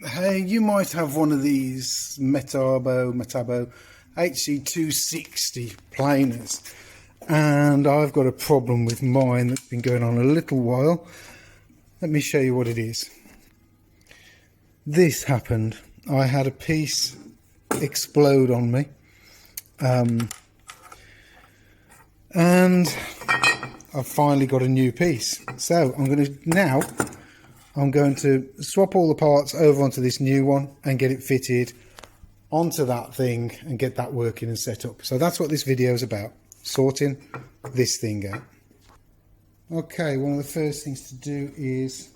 Hey, you might have one of these Metabo HC260 planers, and I've got a problem with mine that's been going on a little while. Let me show you what it is. This happened. I had a piece explode on me, and I've finally got a new piece. So I'm going to swap all the parts over onto this new one and get it fitted onto that thing and get that working and set up. So that's what this video is about, sorting this thing out. Okay, one of the first things to do is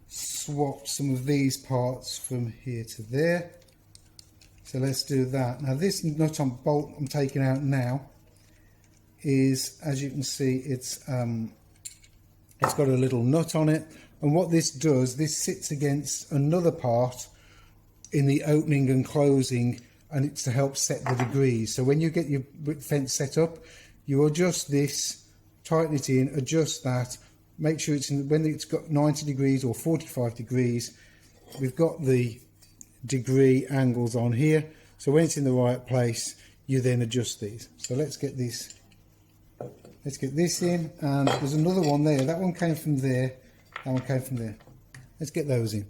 swap some of these parts from here to there. So let's do that. Now this nut on bolt I'm taking out now is, as you can see, it's got a little nut on it. And what this does, this sits against another part in the opening and closing, and it's to help set the degrees. So when you get your fence set up, you adjust this, tighten it in, adjust that, make sure it's in, when it's got 90 degrees or 45 degrees, we've got the degree angles on here. So when it's in the right place, you then adjust these. So let's get this in, and there's another one there. That one came from there. That one came from there. Let's get those in.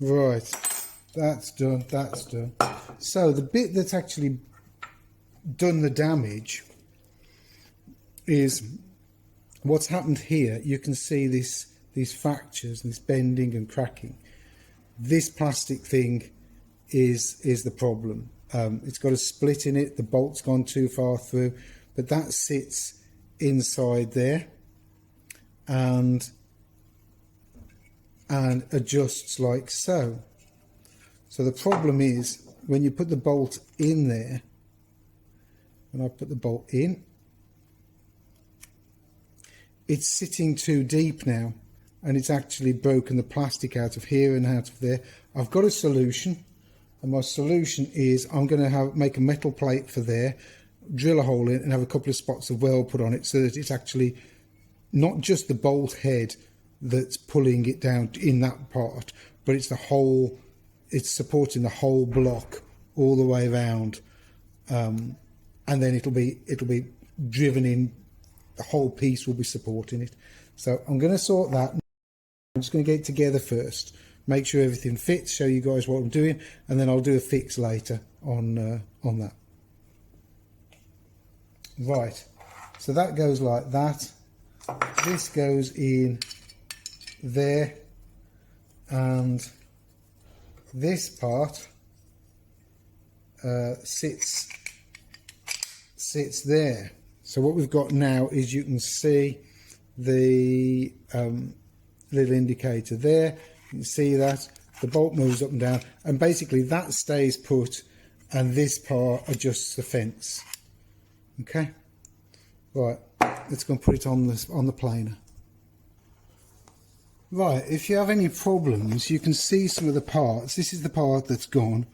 Right, that's done, that's done. So the bit that's actually done the damage is what's happened here. You can see these fractures, this bending and cracking. This plastic thing is the problem. It's got a split in it, the bolt's gone too far through, but that sits inside there and adjusts like so. So the problem is when you put the bolt in there, when I put the bolt in, it's sitting too deep now, and it's actually broken the plastic out of here and out of there. I've got a solution, and my solution is I'm going to make a metal plate for there, drill a hole in, and have a couple of spots of weld put on it, so that it's actually not just the bolt head that's pulling it down in that part, but it's the whole, it's supporting the whole block all the way around, and then it'll be driven in. The whole piece will be supporting it. So I'm going to sort that. I'm just going to get it together first, make sure everything fits, show you guys what I'm doing, and then I'll do a fix later on that. Right, so that goes like that. This goes in there, and this part sits there. So what we've got now is, you can see the little indicator there. You can see that the bolt moves up and down, and basically that stays put, and this part adjusts the fence. Okay, right, let's go and put it on the planer. Right, if you have any problems, you can see some of the parts. This is the part that's gone.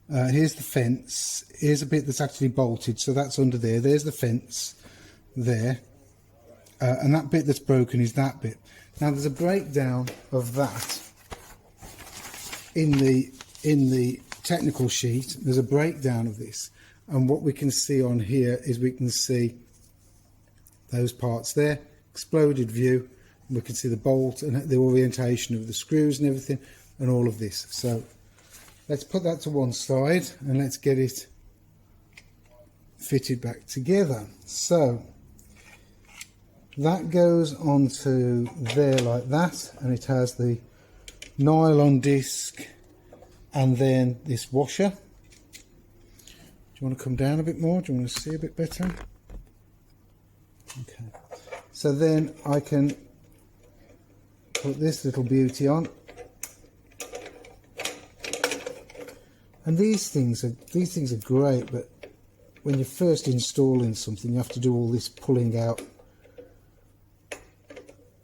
Here's the fence. Here's a bit that's actually bolted, so that's under there. There's the fence there, and that bit that's broken is that bit. Now there's a breakdown of that in the technical sheet. There's a breakdown of this, and what we can see on here is we can see those parts there, exploded view. We can see the bolt and the orientation of the screws and everything, and all of this. So let's put that to one side and let's get it fitted back together. So that goes onto there like that, and it has the nylon disc and then this washer. Do you want to come down a bit more? Do you want to see a bit better? Okay, so then I can put this little beauty on. And these things are great, but when you're first installing something, you have to do all this pulling out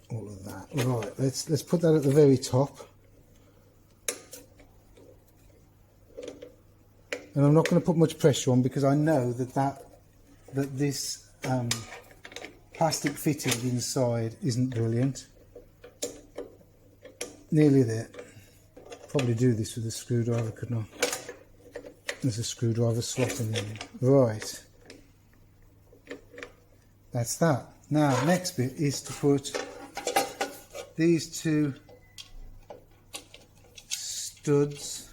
all of that. Right, let's put that at the very top. And I'm not going to put much pressure on because I know that this plastic fitting inside isn't brilliant. Nearly there. Probably do this with a screwdriver, couldn't I? There's a screwdriver slot in there. Right. That's that. Now, next bit is to put these two studs.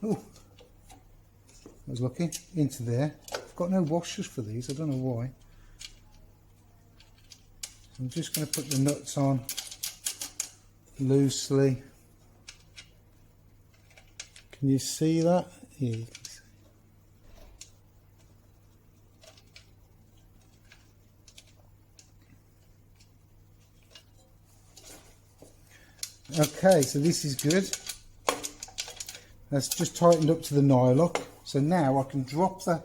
Oh, I was lucky. Into there. I've got no washers for these. I don't know why. So I'm just going to put the nuts on loosely. Can you see that? Yeah, you can see. Okay, so this is good. That's just tightened up to the nylock. So now I can drop the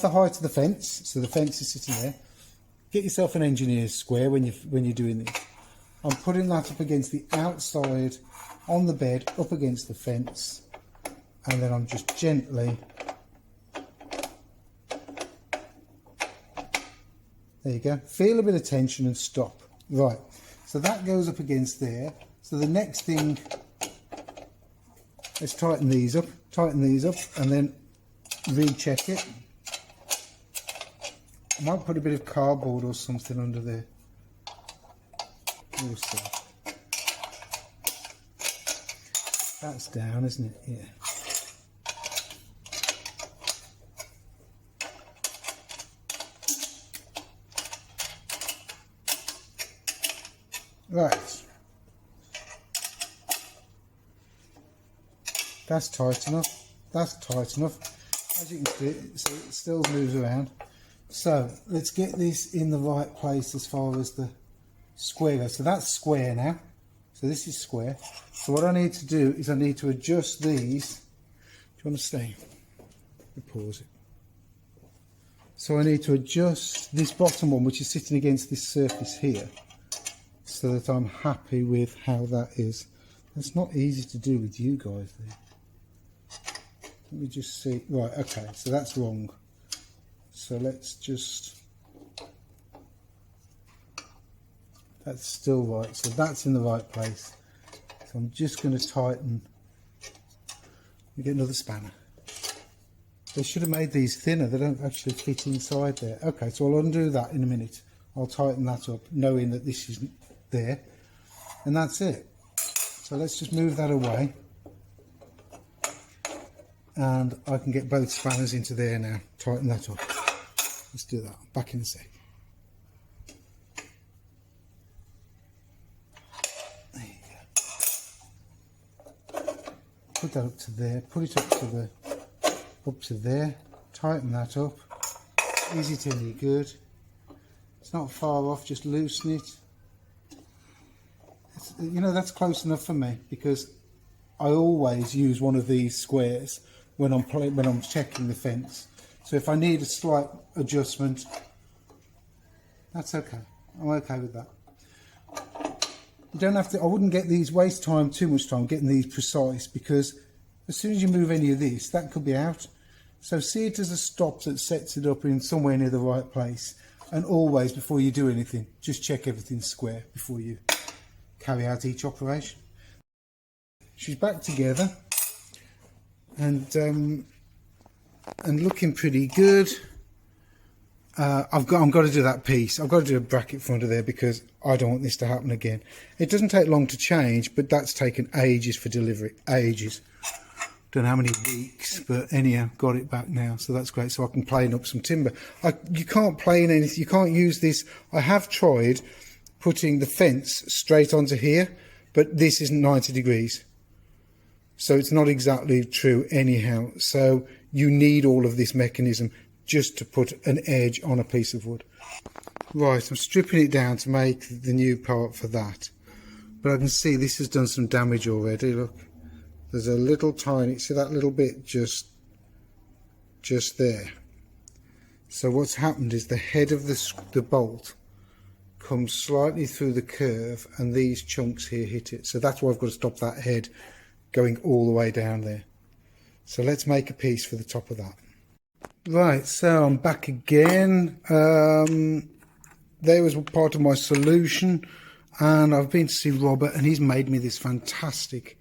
height of the fence. So the fence is sitting there. Get yourself an engineer's square when you're doing this. I'm putting that up against the outside on the bed, up against the fence, and then I'm just gently, there you go, feel a bit of tension and stop. Right, so that goes up against there. So the next thing, let's tighten these up, and then recheck it. I might put a bit of cardboard or something under there. We'll see. That's down, isn't it? Yeah. Right. That's tight enough. That's tight enough. As you can see, it still moves around. So let's get this in the right place as far as the square goes. So that's square now. So this is square. So what I need to do is I need to adjust these. Do you want to stay? Pause it. So I need to adjust this bottom one, which is sitting against this surface here, so that I'm happy with how that is. That's not easy to do with you guys there. Let me just see. Right, okay, so that's wrong. So let's just, that's still right. So that's in the right place. So I'm just going to tighten. We get another spanner. They should have made these thinner. They don't actually fit inside there. Okay, so I'll undo that in a minute. I'll tighten that up, knowing that this isn't there. And that's it. So let's just move that away. And I can get both spanners into there now. Tighten that up. Let's do that. Back in a sec. There you go. Put that up to there. Put it up to there. Tighten that up. Easy to any good. It's not far off. Just loosen it. You know, that's close enough for me because I always use one of these squares when I'm checking the fence. So if I need a slight adjustment, that's okay. I'm okay with that. You don't have to, I wouldn't waste too much time getting these precise, because as soon as you move any of this, that could be out. So see it as a stop that sets it up in somewhere near the right place. And always, before you do anything, just check everything's square before you carry out each operation. She's back together and looking pretty good. I've got to do that piece. I've got to do a bracket front of there because I don't want this to happen again. It doesn't take long to change, but that's taken ages for delivery. Ages. Don't know how many weeks, but anyhow, got it back now, so that's great. So I can plane up some timber. You can't plane anything. You can't use this. I have tried putting the fence straight onto here, but this isn't 90 degrees. So it's not exactly true anyhow. So you need all of this mechanism just to put an edge on a piece of wood. Right, I'm stripping it down to make the new part for that. But I can see this has done some damage already, look. There's a little tiny, see that little bit just there. So what's happened is the head of the bolt comes slightly through the curve and these chunks here hit it. So that's why I've got to stop that head going all the way down there. So let's make a piece for the top of that. Right, so I'm back again. There was part of my solution, and I've been to see Robert, and he's made me this fantastic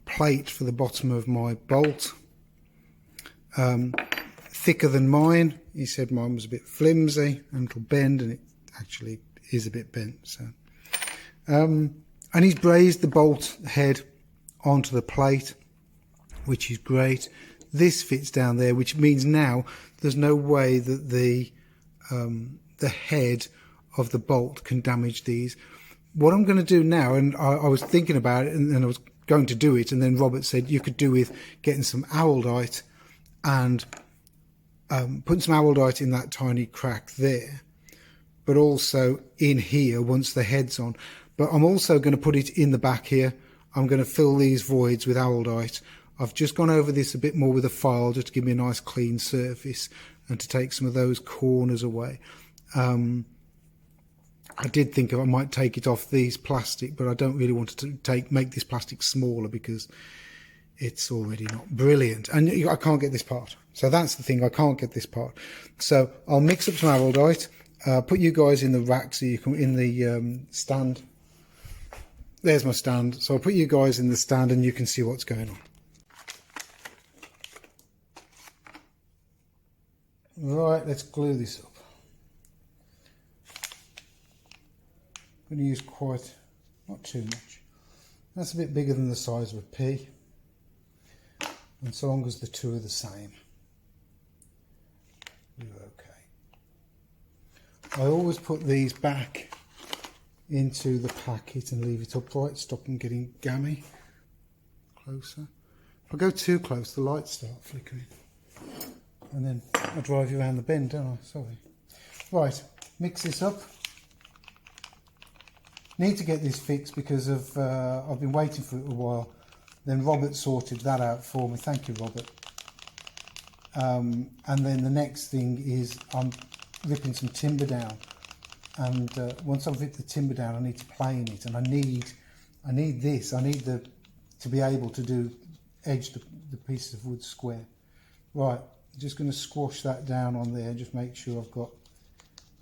plate for the bottom of my bolt. Thicker than mine. He said mine was a bit flimsy and it'll bend, and it actually is a bit bent. So, and he's brazed the bolt head onto the plate, which is great. This fits down there, which means now there's no way that the head of the bolt can damage these. What I'm going to do now, and I was thinking about it, and I was going to do it, and then Robert said you could do with getting some owldite and putting some owldite in that tiny crack there, but also in here once the head's on. But I'm also going to put it in the back here. I'm going to fill these voids with owldite. I've just gone over this a bit more with a file just to give me a nice clean surface and to take some of those corners away. I did think I might take it off these plastic, but I don't really want to make this plastic smaller because it's already not brilliant. And I can't get this part. So that's the thing, I can't get this part. So I'll mix up some owldite, put you guys in the rack so you can, in the stand. There's my stand. So I'll put you guys in the stand and you can see what's going on. Right, let's glue this up. I'm going to use quite, not too much. That's a bit bigger than the size of a pea. And so long as the two are the same, you're okay. I always put these back into the packet and leave it upright, stop them getting gammy. Closer. If I go too close, the lights start flickering. And then I drive you around the bend, don't I? Sorry. Right, mix this up. Need to get this fixed because of I've been waiting for it a while. Then Robert sorted that out for me. Thank you, Robert. And then the next thing is I'm ripping some timber down. And once I've ripped the timber down, I need to plane it. And I need this. I need to be able to edge the piece of wood square. Right. Just going to squash that down on there, just make sure I've got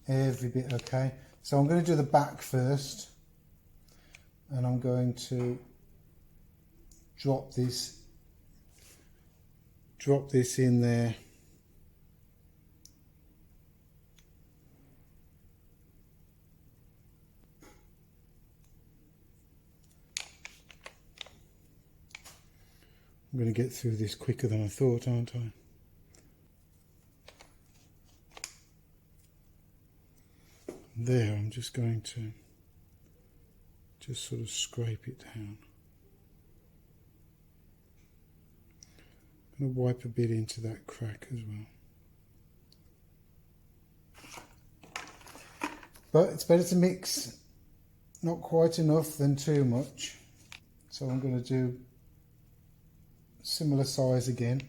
every bit okay. So I'm going to do the back first, and I'm going to drop this in there. I'm going to get through this quicker than I thought, aren't I? There, I'm just going to just sort of scrape it down. I'm going to wipe a bit into that crack as well. But it's better to mix not quite enough than too much. So I'm going to do similar size again.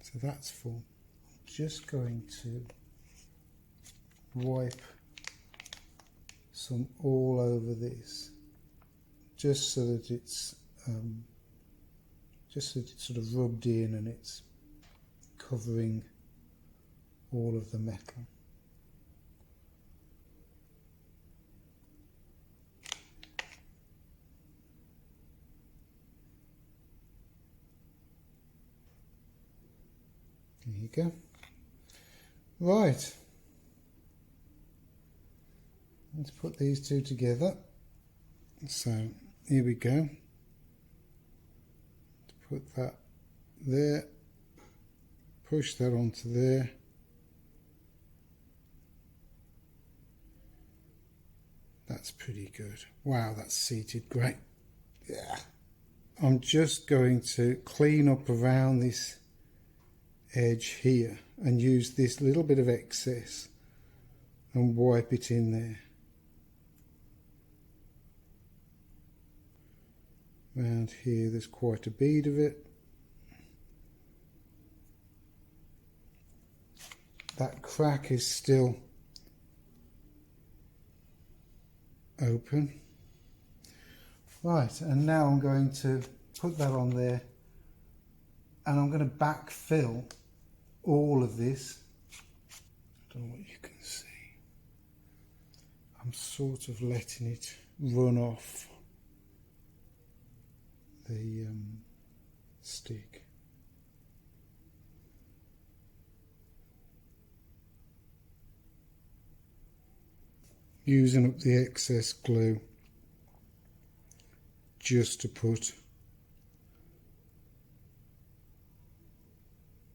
So that's full. I'm just going to wipe some all over this, just so that it's sort of rubbed in and it's covering all of the metal. There you go. Right. Let's put these two together. So here we go. Put that there. Push that onto there. That's pretty good. Wow, that's seated great. Yeah. I'm just going to clean up around this edge here and use this little bit of excess and wipe it in there. Around here there's quite a bead of it. That crack is still open. Right, and now I'm going to put that on there and I'm going to backfill all of this. I don't know what you can see. I'm sort of letting it run off the stick. Using up the excess glue just to put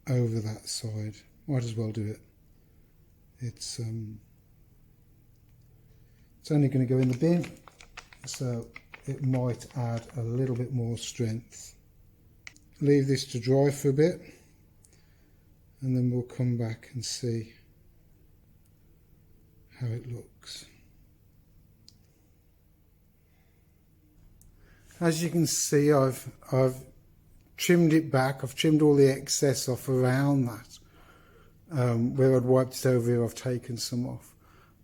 over that side. Might as well do it. It's only going to go in the bin, so it might add a little bit more strength. Leave this to dry for a bit and then we'll come back and see how it looks. As you can see, I've trimmed it back. I've trimmed all the excess off around that. Where I'd wiped it over here, I've taken some off.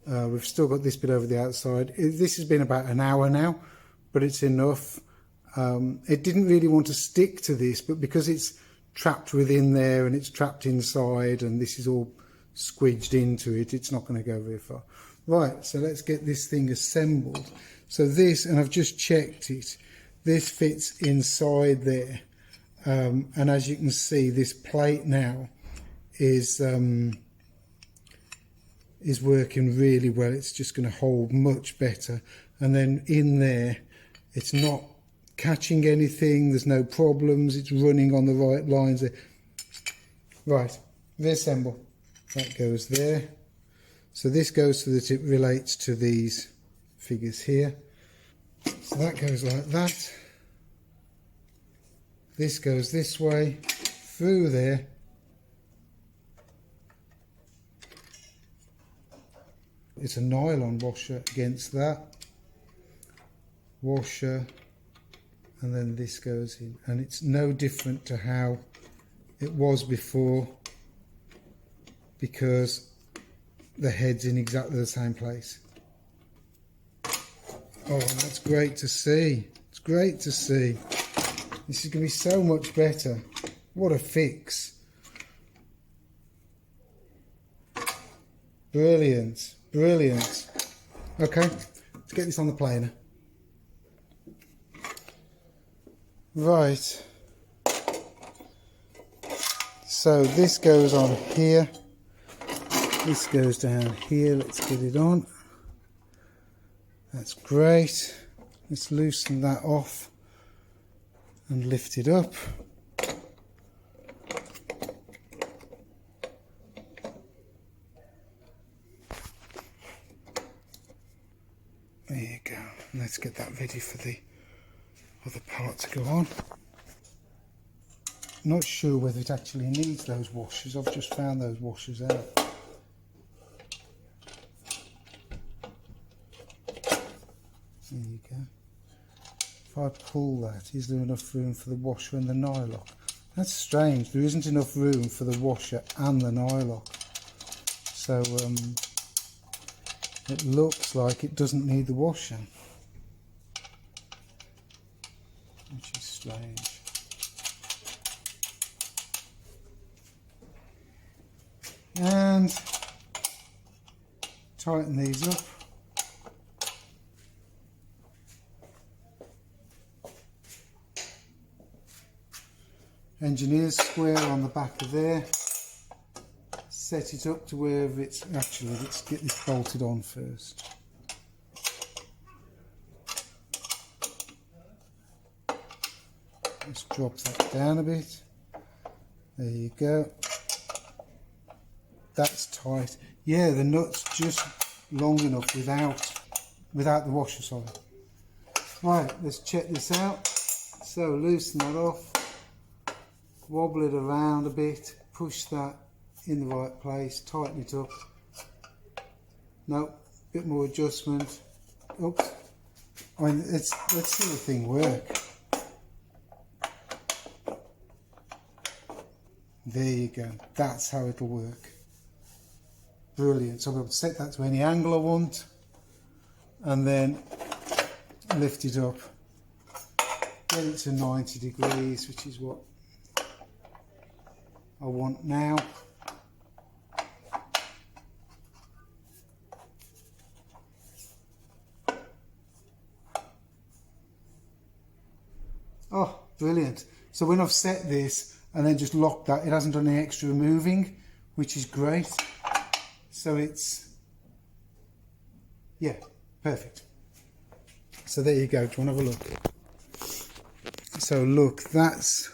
We've still got this bit over the outside. This has been about an hour now, but it's enough. It didn't really want to stick to this, but because it's trapped within there and it's trapped inside and this is all squidged into it, it's not going to go very far. Right, so let's get this thing assembled. So this, and I've just checked it, this fits inside there. And as you can see, this plate now is working really well. It's just going to hold much better. And then in there, it's not catching anything. There's no problems. It's running on the right lines there. Right, reassemble. That goes there. So this goes so that it relates to these figures here. So that goes like that. This goes this way, through there. It's a nylon washer against that. Washer, and then this goes in. And it's no different to how it was before, because the head's in exactly the same place. Oh, that's great to see. It's great to see. This is going to be so much better. What a fix. Brilliant, brilliant. Okay, let's get this on the planer. Right. So this goes on here. This goes down here. Let's get it on. That's great. Let's loosen that off and lift it up. There you go. Let's get that ready for the other part to go on. Not sure whether it actually needs those washers. I've just found those washers out. There you go. If I pull that, is there enough room for the washer and the nylock? That's strange. There isn't enough room for the washer and the nylock. So it looks like it doesn't need the washer, which is strange. And tighten these up. Engineer's square on the back of there. Set it up to wherever it's actually, let's get this bolted on first. Let's drop that down a bit. There you go. That's tight. Yeah, the nut's just long enough without without the washer, sorry. Right, let's check this out. So loosen that off, wobble it around a bit, push that in the right place, tighten it up. No, bit more adjustment. Oops. I mean, let's see the thing work. There you go. That's how it'll work. Brilliant. So I'll be able to set that to any angle I want, and then lift it up. Get it to 90 degrees, which is what I want now. Oh, brilliant. So when I've set this and then just locked that, it hasn't done any extra moving, which is great. So it's, yeah, perfect. So there you go. Do you want to have a look? So look, that's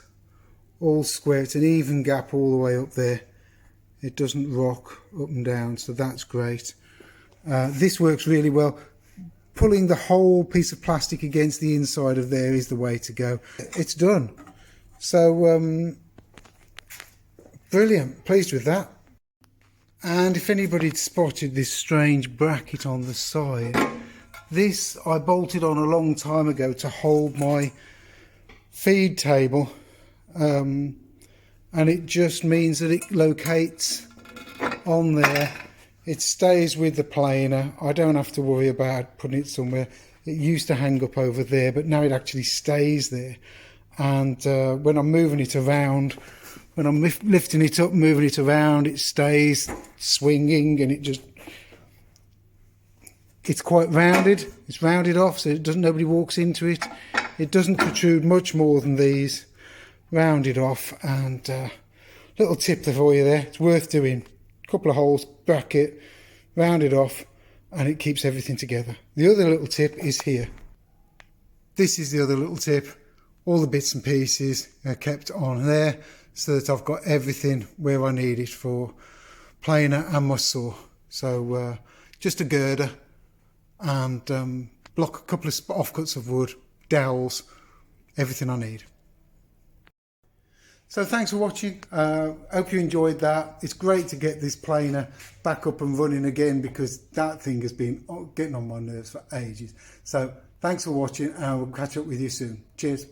all square. It's an even gap all the way up there. It doesn't rock up and down, so that's great. This works really well. Pulling the whole piece of plastic against the inside of there is the way to go. It's done. So brilliant, pleased with that. And if anybody'd spotted this strange bracket on the side, this I bolted on a long time ago to hold my feed table, and it just means that it locates on there. It stays with the planer. I don't have to worry about putting it somewhere. It used to hang up over there, but now it actually stays there. And when I'm moving it around, when I'm lifting it up, moving it around, it stays swinging, and it's quite rounded. It's rounded off, so nobody walks into it. It doesn't protrude much more than these. Rounded off, and little tip for you there. It's worth doing. Couple of holes, bracket, round it off, and it keeps everything together. The other little tip is here. This is the other little tip. All the bits and pieces are kept on there so that I've got everything where I need it for planer and my saw. So just a girder and block, a couple of offcuts of wood, dowels, everything I need. So thanks for watching. Hope you enjoyed that. It's great to get this planer back up and running again, because that thing has been getting on my nerves for ages. So thanks for watching, and we'll catch up with you soon. Cheers.